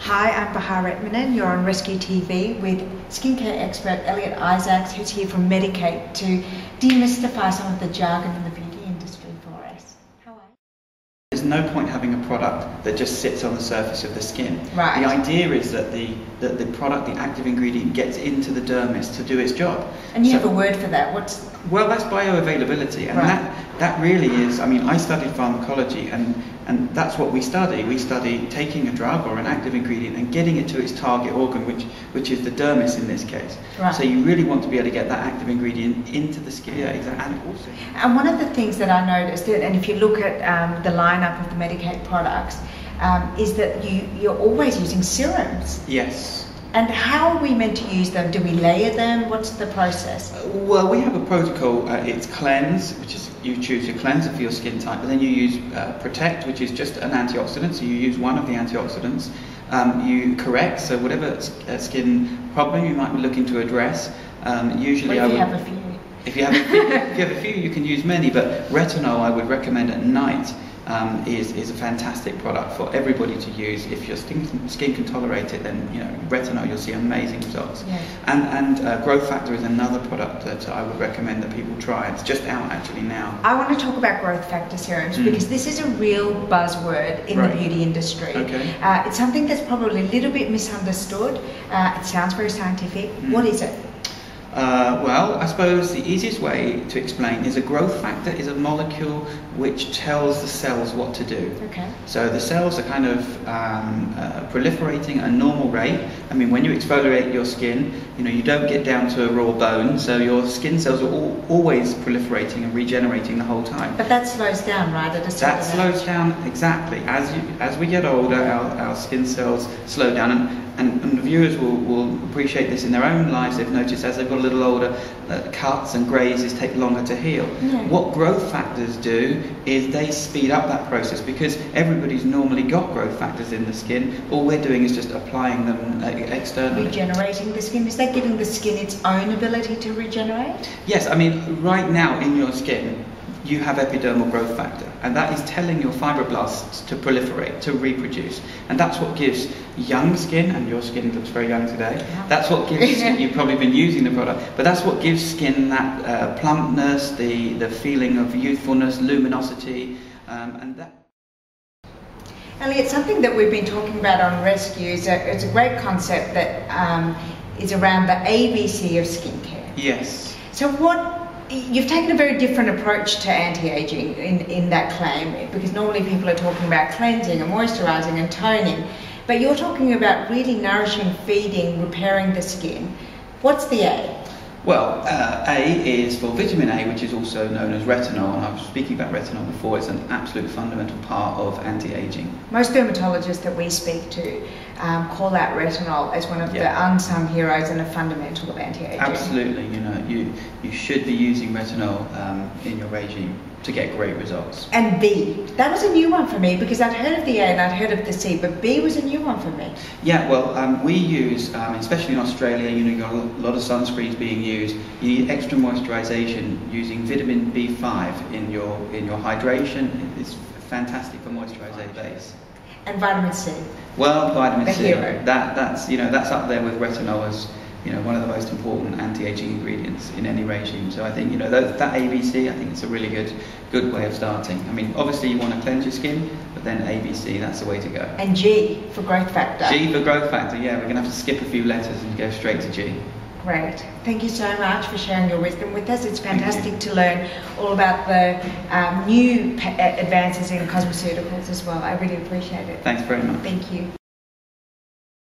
Hi, I'm Medik8. You're on RESCUTV with skincare expert Elliot Isaacs, who's here from Medik8 to demystify some of the jargon in the beauty industry for us. How are you? There's no point having a product that just sits on the surface of the skin. Right. The idea is that the product, the active ingredient, gets into the dermis to do its job. And you have a word for that. Well, that's bioavailability, and right. that really is. I mean, I studied pharmacology, and that's what we study. We study taking a drug or an active ingredient and getting it to its target organ, which is the dermis in this case. Right. So you really want to be able to get that active ingredient into the skin. Yeah, exactly. And one of the things that I noticed, and if you look at the lineup of the Medik8 products, is that you're always using serums. Yes. And how are we meant to use them? Do we layer them? What's the process? Well, we have a protocol. It's cleanse, which is you choose your cleanser for your skin type, but then you use protect, which is just an antioxidant. So you use one of the antioxidants. You correct, so whatever skin problem you might be looking to address. Usually, well, if you have a few. If you have a few, you can use many. But retinol, I would recommend at night. Is a fantastic product for everybody to use. If your skin can tolerate it, then retinol, you'll see amazing results. Yes. And growth factor is another product that I would recommend that people try. It's just out actually now. I want to talk about growth factor serums because this is a real buzzword in the beauty industry. Okay. It's something that's probably a little bit misunderstood. It sounds very scientific. What is it? Well, I suppose the easiest way to explain is a growth factor is a molecule which tells the cells what to do. Okay. So the cells are kind of proliferating at a normal rate. I mean, when you exfoliate your skin, you don't get down to a raw bone, so your skin cells are always proliferating and regenerating the whole time. But that slows down, right? At a certain That slows down, exactly. As we get older, our skin cells slow down, and the viewers will appreciate this in their own lives. They've noticed as they've got a little older, cuts and grazes take longer to heal. Yeah. What growth factors do is they speed up that process because everybody's normally got growth factors in the skin. All we're doing is just applying them externally. Regenerating the skin. Is that giving the skin its own ability to regenerate? Yes, I mean, right now in your skin, you have epidermal growth factor, and that is telling your fibroblasts to proliferate, to reproduce, and that's what gives young skin, and your skin looks very young today, that's what gives, you've probably been using the product, but that's what gives skin that plumpness, the feeling of youthfulness, luminosity, and that. Elliot, something that we've been talking about on Rescue is a great concept that is around the ABC of skincare. Yes. So you've taken a very different approach to anti-aging in that claim, because normally people are talking about cleansing and moisturising and toning, but you're talking about really nourishing, feeding, repairing the skin. What's the A? Well, A is for vitamin A, which is also known as retinol, and I was speaking about retinol before. It's an absolute fundamental part of anti-aging. Most dermatologists that we speak to call out retinol as one of the unsung heroes and a fundamental of anti-aging. Absolutely, you should be using retinol in your regime to get great results. And B, that was a new one for me because I'd heard of the A and I'd heard of the C, but B was a new one for me. Yeah, well, we use, especially in Australia, you've got a lot of sunscreens being used. You need extra moisturisation using vitamin B5 in your hydration. It's fantastic for moisturising base. And vitamin C. Well, vitamin C. Hero. That's up there with retinol as one of the most important anti-aging ingredients in any regime. So I think that ABC, I think it's a really good way of starting. I mean, obviously you want to cleanse your skin, but then ABC, that's the way to go. And G for growth factor. G for growth factor. Yeah, we're going to have to skip a few letters and go straight to G. Great. Thank you so much for sharing your wisdom with us. It's fantastic to learn all about the new advances in cosmeceuticals as well. I really appreciate it. Thanks very much. Thank you.